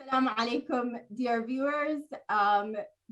Assalamu alaikum, dear viewers.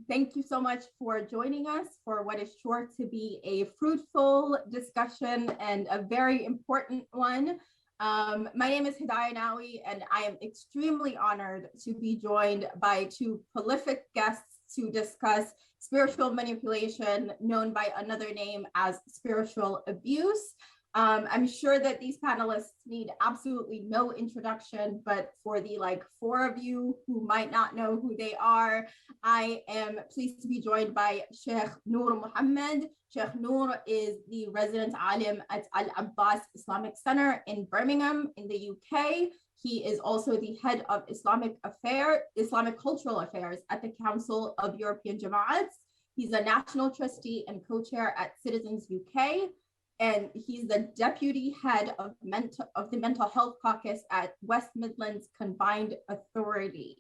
Thank you so much for joining us for what is sure to be a fruitful discussion and a very important one. My name is Hidaya Nawee, and I am extremely honored to be joined by two prolific guests to discuss spiritual manipulation, known by another name as spiritual abuse. I'm sure that these panelists need absolutely no introduction, but for the four of you who might not know who they are, I am pleased to be joined by Shaykh Nuru Mohammed. Shaykh Nuru is the resident alim at Abbas Islamic Center in Birmingham in the UK. He is also the head of Islamic Cultural Affairs at the Council of European Jama'ats. He's a national trustee and co-chair at Citizens UK. And he's the deputy head of the Mental Health Caucus at West Midlands Combined Authority.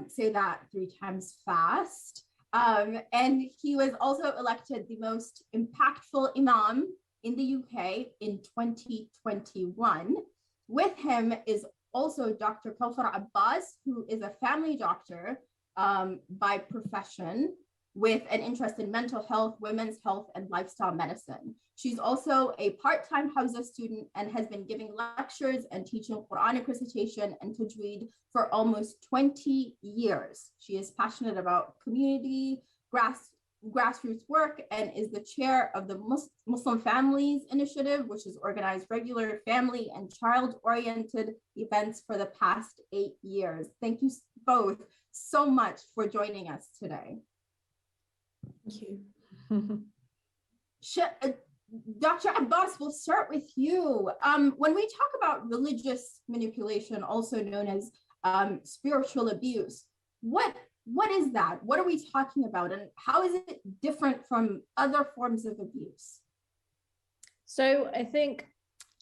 Say that 3 times fast. And he was also elected the most impactful imam in the UK in 2021. With him is also Dr. Kawther Abbas, who is a family doctor by profession, with an interest in mental health, women's health, and lifestyle medicine. She's also a part-time Hawza student and has been giving lectures and teaching Quranic recitation and tajweed for almost 20 years. She is passionate about community, grassroots work, and is the chair of the Muslim Families Initiative, which has organized regular family and child-oriented events for the past 8 years. Thank you both so much for joining us today. Thank you. Dr. Abbas, we'll start with you. When we talk about religious manipulation, also known as spiritual abuse, what is that? What are we talking about? And how is it different from other forms of abuse? So I think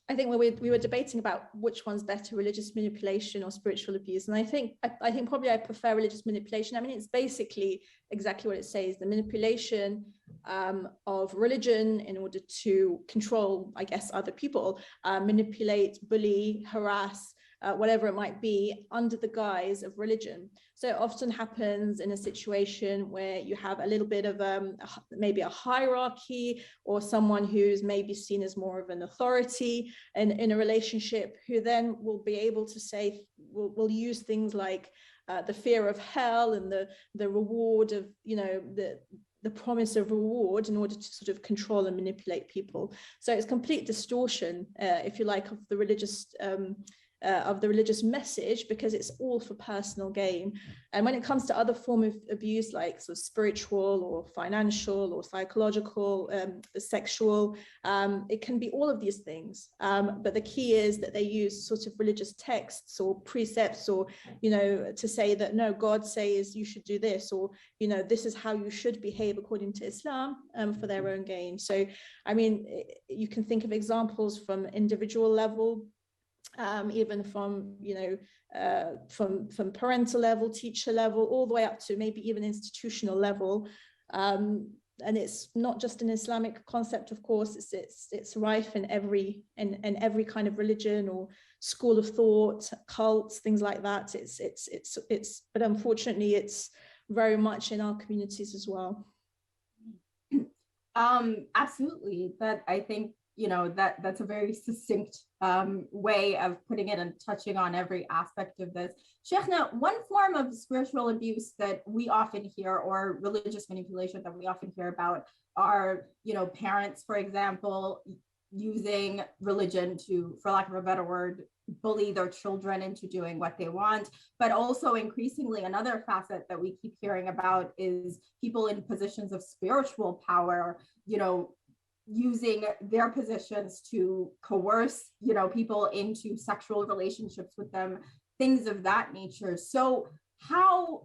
we were debating about which one's better, religious manipulation or spiritual abuse. And I think probably I prefer religious manipulation. I mean, it's basically exactly what it says, the manipulation of religion in order to control, I guess, other people, manipulate, bully, harass, whatever it might be, under the guise of religion. So it often happens in a situation where you have a little bit of maybe a hierarchy, or someone who's maybe seen as more of an authority in a relationship, who then will be able to say, will use things like the fear of hell and the reward of, the promise of reward in order to sort of control and manipulate people. So it's complete distortion, if you like, of the religious message, because it's all for personal gain. And when it comes to other form of abuse, like sort of spiritual or financial or psychological, sexual, it can be all of these things. But the key is that they use sort of religious texts or precepts, or, to say that, no, God says you should do this, or, this is how you should behave according to Islam, for their own gain. So, I mean, you can think of examples from individual level, even from from parental level, teacher level, all the way up to maybe even institutional level, and it's not just an Islamic concept, of course. It's rife in every kind of religion or school of thought, cults, things like that. But unfortunately, it's very much in our communities as well. Absolutely. But I think that's a very succinct way of putting it and touching on every aspect of this. Sheikhna, one form of spiritual abuse that we often hear, or religious manipulation that we often hear about, are, parents, for example, using religion to, for lack of a better word, bully their children into doing what they want. But also increasingly, another facet that we keep hearing about is people in positions of spiritual power, using their positions to coerce, people into sexual relationships with them, things of that nature. So how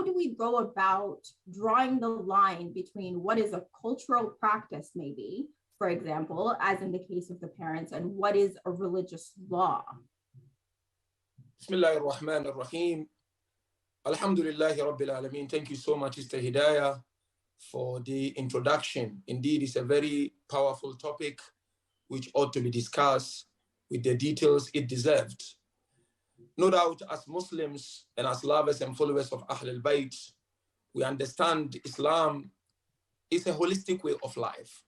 do we go about drawing the line between what is a cultural practice, maybe, for example, as in the case of the parents, and what is a religious law? Bismillahir Rahmanir Rahim. Alhamdulillahi Rabbil Alameen. Thank you so much, Mr. Hidaya, for the introduction. Indeed, it's a very powerful topic which ought to be discussed with the details it deserved. No doubt, as Muslims and as lovers and followers of Ahl al-Bayt, we understand Islam is a holistic way of life,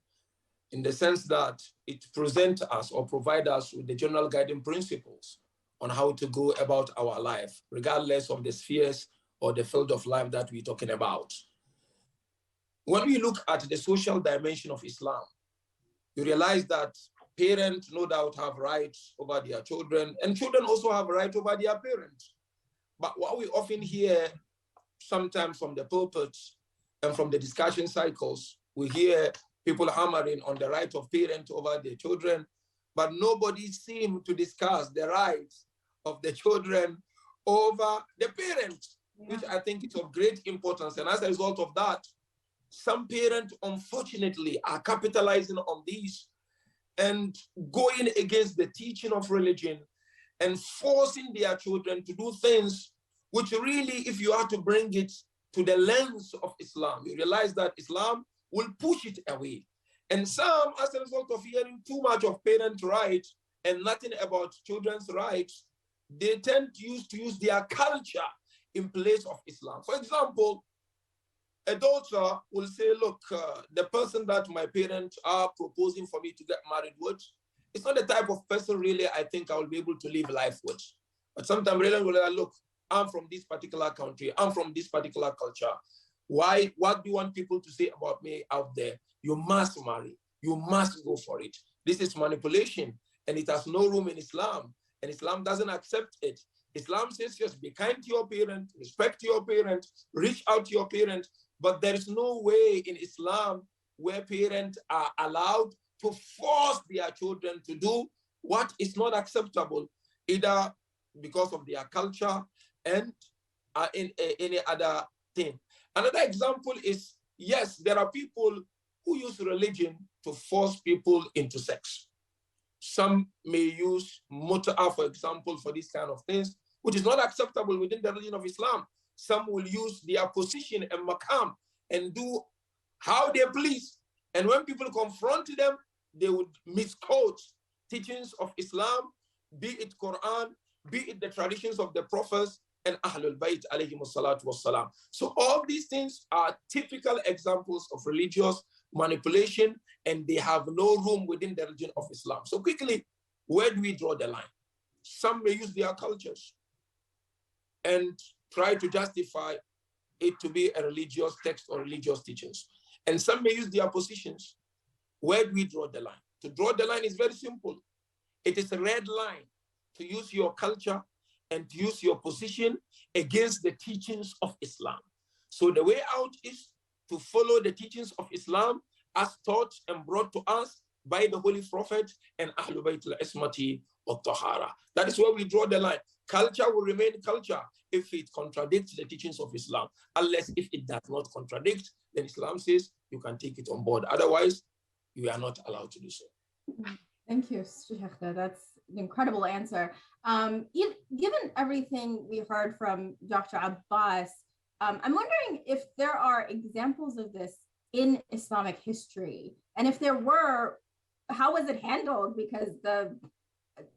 in the sense that it presents us or provides us with the general guiding principles on how to go about our life, regardless of the spheres or the field of life that we're talking about. When we look at the social dimension of Islam, you realize that parents no doubt have rights over their children, and children also have rights over their parents. But what we often hear sometimes from the pulpits and from the discussion cycles, we hear people hammering on the right of parents over their children, but nobody seems to discuss the rights of the children over the parents, which I think is of great importance. And as a result of that, some parents, unfortunately, are capitalizing on this and going against the teaching of religion and forcing their children to do things which really, if you are to bring it to the lens of Islam, you realize that Islam will push it away. And some, as a result of hearing too much of parent rights and nothing about children's rights, they tend to use their culture in place of Islam. For example, a daughter will say, look, the person that my parents are proposing for me to get married with, it's not the type of person really I think I will be able to live life with. But sometimes really will say, look, I'm from this particular country, I'm from this particular culture. Why? What do you want people to say about me out there? You must marry, you must go for it. This is manipulation, and it has no room in Islam, and Islam doesn't accept it. Islam says just be kind to your parents, respect your parents, reach out to your parents, but there is no way in Islam where parents are allowed to force their children to do what is not acceptable, either because of their culture and in any other thing. Another example is, yes, there are people who use religion to force people into sex. Some may use mut'a, for example, for these kind of things, which is not acceptable within the religion of Islam. Some will use their position and maqam and do how they please. And when people confront them, they would misquote teachings of Islam, be it Quran, be it the traditions of the prophets and Ahlul Bayt alayhimu salatu wassalam. So all these things are typical examples of religious manipulation, and they have no room within the religion of Islam. So quickly, where do we draw the line? Some may use their cultures and try to justify it to be a religious text or religious teachings. And some may use their positions. Where do we draw the line? To draw the line is very simple. It is a red line to use your culture and to use your position against the teachings of Islam. So the way out is to follow the teachings of Islam as taught and brought to us by the Holy Prophet and Ahlul Bayt al-Ismati wa Tahara. That is where we draw the line. Culture will remain culture if it contradicts the teachings of Islam. Unless if it does not contradict, then Islam says you can take it on board. Otherwise, you are not allowed to do so. Thank you, Shaykh. That's an incredible answer. Given everything we heard from Dr. Abbas, I'm wondering if there are examples of this in Islamic history, and if there were, how was it handled? Because the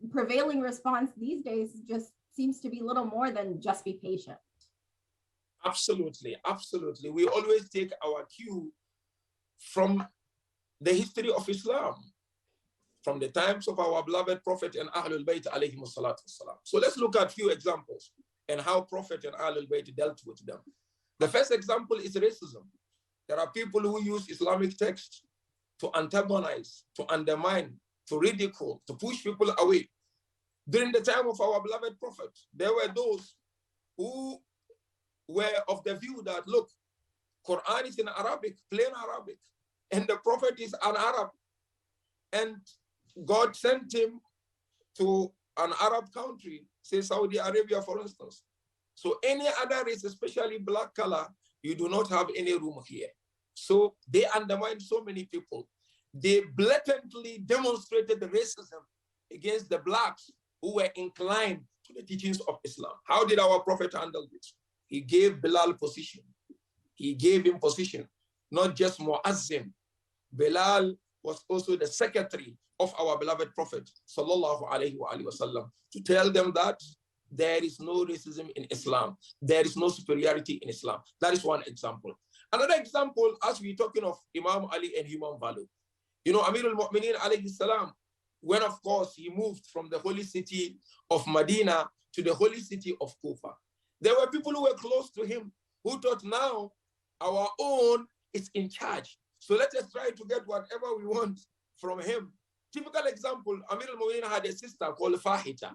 prevailing response these days just seems to be little more than just be patient. Absolutely, absolutely. We always take our cue from the history of Islam, from the times of our beloved Prophet and Ahlul Bayt alayhimu salatu wassalam. So let's look at a few examples and how Prophet and Ahlul Bayt dealt with them. The first example is racism. There are people who use Islamic texts to antagonize, to undermine, to ridicule, to push people away. During the time of our beloved Prophet, there were those who were of the view that, look, Quran is in Arabic, plain Arabic, and the Prophet is an Arab. And God sent him to an Arab country, say Saudi Arabia, for instance. So any other race, especially black color, you do not have any room here. So they undermined so many people. They blatantly demonstrated the racism against the blacks who were inclined to the teachings of Islam. How did our Prophet handle this? He gave Bilal position. He gave him position, not just Muazzin. Bilal was also the secretary of our beloved Prophet, sallallahu alaihi wasallam, to tell them that there is no racism in Islam. There is no superiority in Islam. That is one example. Another example, as we're talking of Imam Ali and human value, you know, Amir al-Mu'mineen alayhi salam, when of course he moved from the holy city of Medina to the holy city of Kufa, there were people who were close to him who thought now our own is in charge. So let us try to get whatever we want from him. Typical example, Amir al-Mu'mineen had a sister called Fahita.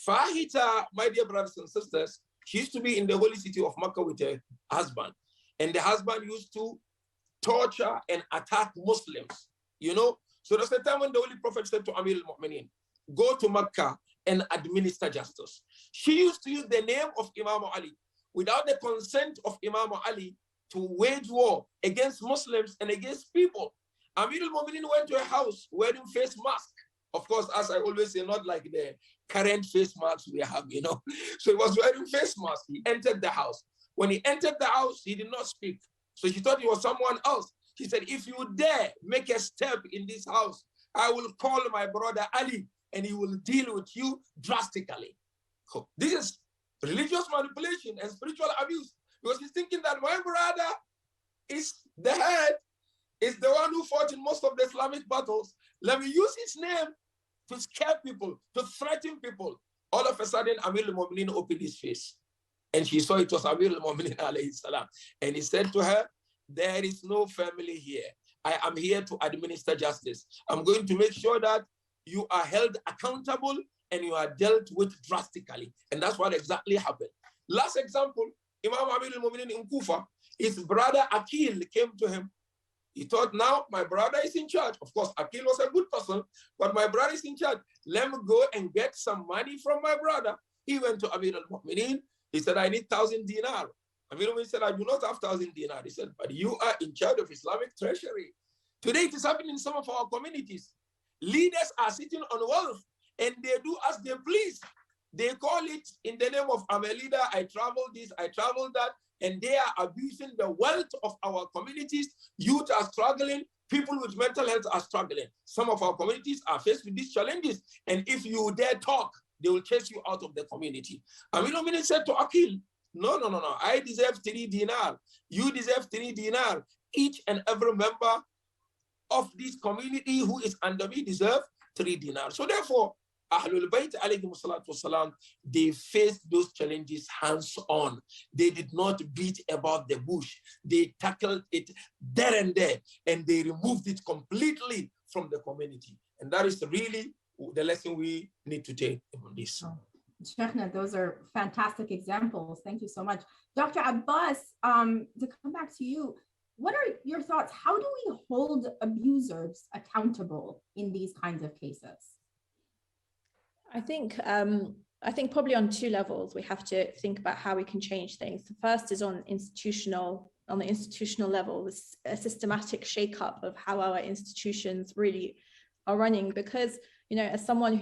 Fahita, my dear brothers and sisters, she used to be in the holy city of Makkah with her husband. And the husband used to torture and attack Muslims, you know. So there's a time when the Holy Prophet said to Amir al-Mu'mineen, go to Makkah and administer justice. She used to use the name of Imam Ali without the consent of Imam Ali to wage war against Muslims and against people. Amir al-Mu'mineen went to a house wearing face mask. Of course, as I always say, not like the current face masks we have, you know. So he was wearing face mask. He entered the house. When he entered the house, he did not speak. So she thought he was someone else. She said, if you dare make a step in this house, I will call my brother Ali and he will deal with you drastically. So this is religious manipulation and spiritual abuse, because he's thinking that my brother is the head, is the one who fought in most of the Islamic battles. Let me use his name to scare people, to threaten people. All of a sudden, Amir al-Mu'mineen opened his face. And she saw it was Amir al-Mu'mineen alayhi salam. And he said to her, there is no family here. I am here to administer justice. I'm going to make sure that you are held accountable and you are dealt with drastically. And that's what exactly happened. Last example, Imam Amir al-Mu'mineen in Kufa, his brother Akil came to him. He thought, now my brother is in charge. Of course, Akil was a good person, but my brother is in charge. Let me go and get some money from my brother. He went to Amir al-Mu'mineen. He said, I need 1,000 dinar. Amir al-Mu'mineen said, I do not have 1,000 dinar. He said, but you are in charge of Islamic treasury. Today it is happening in some of our communities. Leaders are sitting on wealth and they do as they please. They call it in the name of I'm a leader, I travel this, I travel that, and they are abusing the wealth of our communities. Youth are struggling, people with mental health are struggling. Some of our communities are faced with these challenges, and if you dare talk, they will chase you out of the community. Amir al-Mu'mineen said to Akil, no, I deserve 3 dinar. You deserve 3 dinar. Each and every member of this community who is under me deserve 3 dinar. So therefore, Ahlul Bayt alayhim salatu wasalam, they faced those challenges hands-on. They did not beat about the bush. They tackled it there and there, and they removed it completely from the community. And that is really the lesson we need to take on this. Shaykhna, those are fantastic examples. Thank you so much. Dr. Abbas, to come back to you, what are your thoughts? How do we hold abusers accountable in these kinds of cases? I think probably on 2 levels, we have to think about how we can change things. The first is on the institutional level, a systematic shake-up of how our institutions really are running. Because, you know, as someone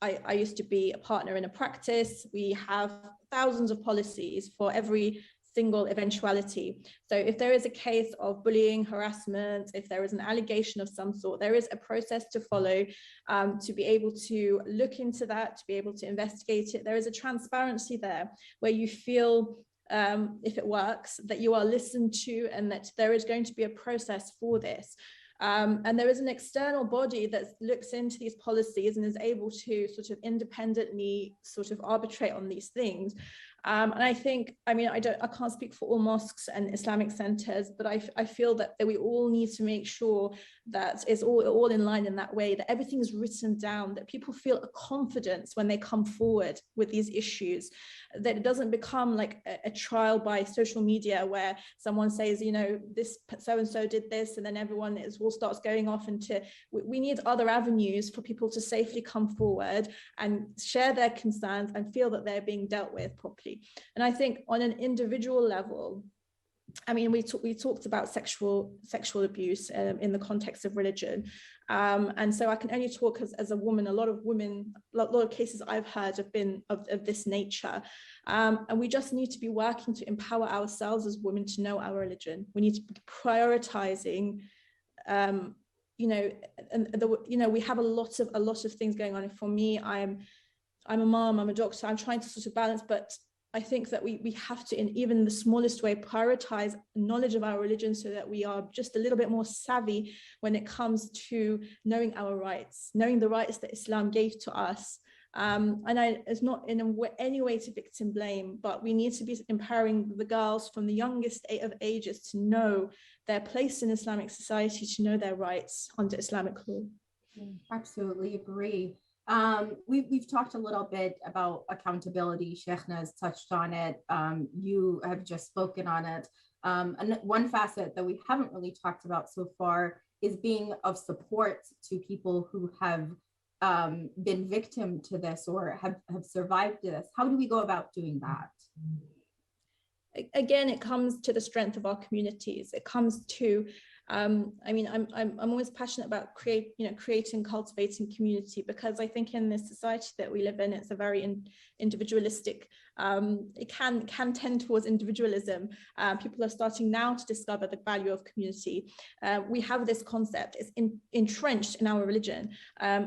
I used to be a partner in a practice, we have thousands of policies for every single eventuality. So if there is a case of bullying, harassment, if there is an allegation of some sort, there is a process to follow to be able to look into that, to be able to investigate it. There is a transparency there where you feel, if it works, that you are listened to and that there is going to be a process for this. And there is an external body that looks into these policies and is able to sort of independently sort of arbitrate on these things. And I think, I mean, I can't speak for all mosques and Islamic centers, but I feel that we all need to make sure that it's all in line in that way, that everything is written down, that people feel a confidence when they come forward with these issues, that it doesn't become like a trial by social media where someone says, you know, this so-and-so did this, and then everyone all starts going off into, we need other avenues for people to safely come forward and share their concerns and feel that they're being dealt with properly. And I think on an individual level, I mean, we talked about sexual abuse in the context of religion. And so I can only talk as a woman. A lot of cases I've heard have been of this nature. And we just need to be working to empower ourselves as women to know our religion. We need to be prioritizing, you know, we have a lot of things going on. And for me, I'm a mom, I'm a doctor, I'm trying to sort of balance, but I think that we have to, in even the smallest way, prioritize knowledge of our religion so that we are just a little bit more savvy when it comes to knowing our rights, knowing the rights that Islam gave to us. It's not in any way to victim blame, but we need to be empowering the girls from the youngest of ages to know their place in Islamic society, to know their rights under Islamic law. Absolutely agree. We've talked a little bit about accountability. Sheikhna has touched on it. You have just spoken on it. And one facet that we haven't really talked about so far is being of support to people who have been victim to this or have survived this. How do we go about doing that? Again, it comes to the strength of our communities. It comes to I'm always passionate about creating, cultivating community, because I think in this society that we live in, it's a very individualistic. It can tend towards individualism. People are starting now to discover the value of community. We have this concept; it's entrenched in our religion.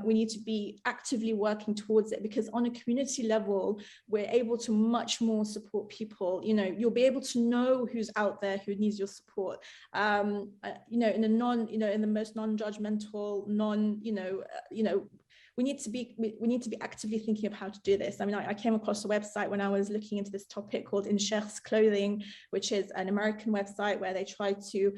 We need to be actively working towards it, because on a community level, we're able to much more support people. You'll be able to know who's out there who needs your support. In the most non-judgmental, we need to be actively thinking of how to do this. I came across a website when I was looking into this topic called In Sheikh's Clothing, which is an American website where they try to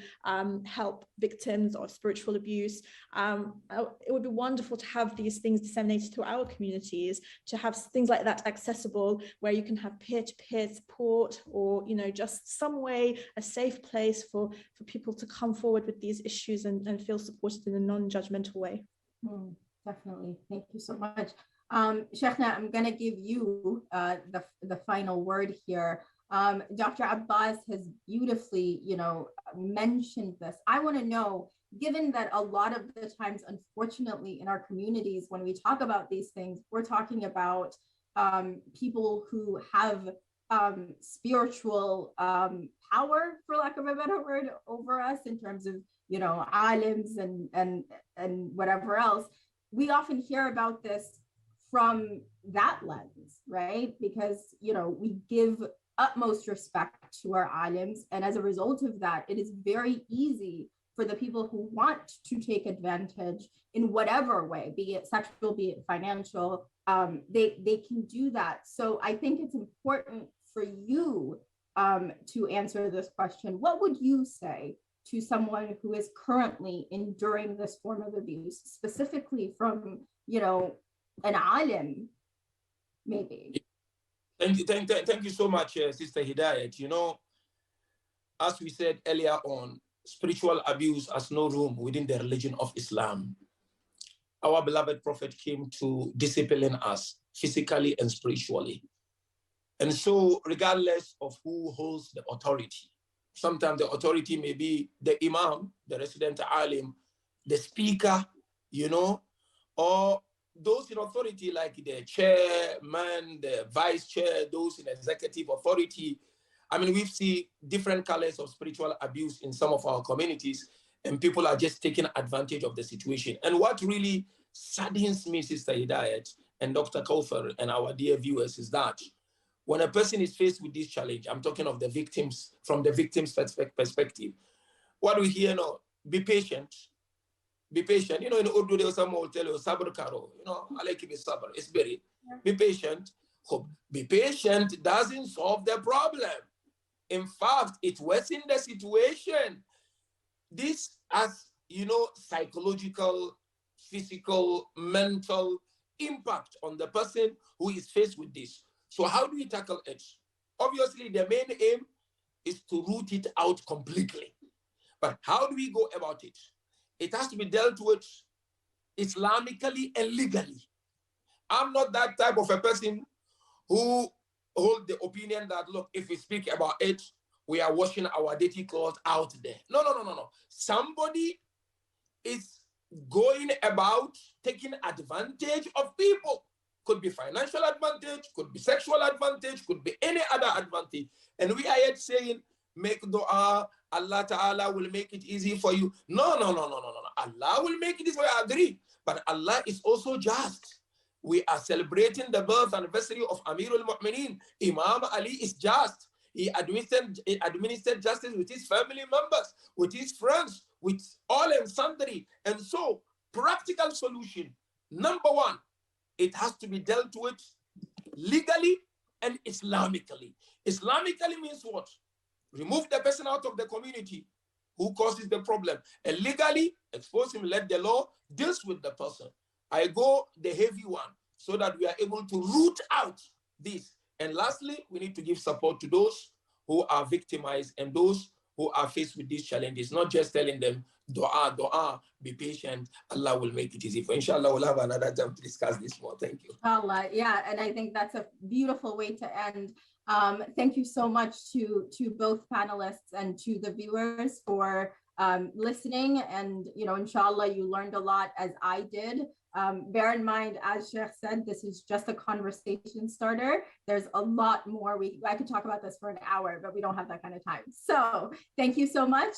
help victims of spiritual abuse. It would be wonderful to have these things disseminated through our communities, to have things like that accessible, where you can have peer-to-peer support, or just some way, a safe place for people to come forward with these issues and feel supported in a non-judgmental way. Definitely. Thank you so much. Sheikhna, I'm going to give you the final word here. Dr. Abbas has beautifully, mentioned this. I want to know, given that a lot of the times, unfortunately, in our communities, when we talk about these things, we're talking about people who have spiritual power, for lack of a better word, over us in terms of, alims and whatever else. We often hear about this from that lens, right? Because, we give utmost respect to our alims. And as a result of that, it is very easy for the people who want to take advantage in whatever way, be it sexual, be it financial, they can do that. So I think it's important for you to answer this question. What would you say to someone who is currently enduring this form of abuse, specifically from, an alim, maybe? Thank you so much, Sister Hidayat. As we said earlier on, spiritual abuse has no room within the religion of Islam. Our beloved Prophet came to discipline us physically and spiritually. And so, regardless of who holds the authority, sometimes the authority may be the imam, the resident alim, the speaker, or those in authority like the chairman, the vice chair, those in executive authority. We've seen different colors of spiritual abuse in some of our communities, and people are just taking advantage of the situation. And what really saddens me, Sister Hidayat and Dr. Kawther and our dear viewers, is that when a person is faced with this challenge, I'm talking of the victims, from the victim's perspective, what we hear now, be patient. Be patient. In Urdu, someone will tell you, sabr karo. I like to be sabr. It's very, be patient. Be patient doesn't solve the problem. In fact, it worsens the situation. This has, psychological, physical, mental impact on the person who is faced with this. So how do we tackle it? Obviously, the main aim is to root it out completely. But how do we go about it? It has to be dealt with Islamically and legally. I'm not that type of a person who hold the opinion that, look, if we speak about it, we are washing our dirty clothes out there. No. Somebody is going about taking advantage of people. Could be financial advantage, could be sexual advantage, could be any other advantage. And we are yet saying, make dua, Allah Ta'ala will make it easy for you. No. Allah will make it easy for you, I agree. But Allah is also just. We are celebrating the birth anniversary of Amir al-Mu'mineen. Imam Ali is just. He administered justice with his family members, with his friends, with all and sundry. And so, practical solution, number one, it has to be dealt with legally and Islamically. Islamically means what? Remove the person out of the community who causes the problem. And legally, expose him, let the law deal with the person. I go the heavy one so that we are able to root out this. And lastly, we need to give support to those who are victimized and those who are faced with these challenges, not just telling them, dua, dua, be patient, Allah will make it easy. For inshallah, we'll have another time to discuss this more. Thank you. Allah, yeah, and I think that's a beautiful way to end. Thank you so much to both panelists and to the viewers for listening. And, you know, inshallah, you learned a lot as I did. Bear in mind, as Shaykh said, this is just a conversation starter. There's a lot more. I could talk about this for an hour, but we don't have that kind of time. So thank you so much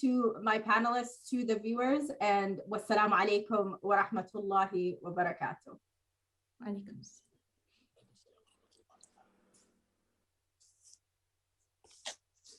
to my panelists, to the viewers, and wassalamu alaikum wa rahmatullahi wa barakatuh. Alaikum.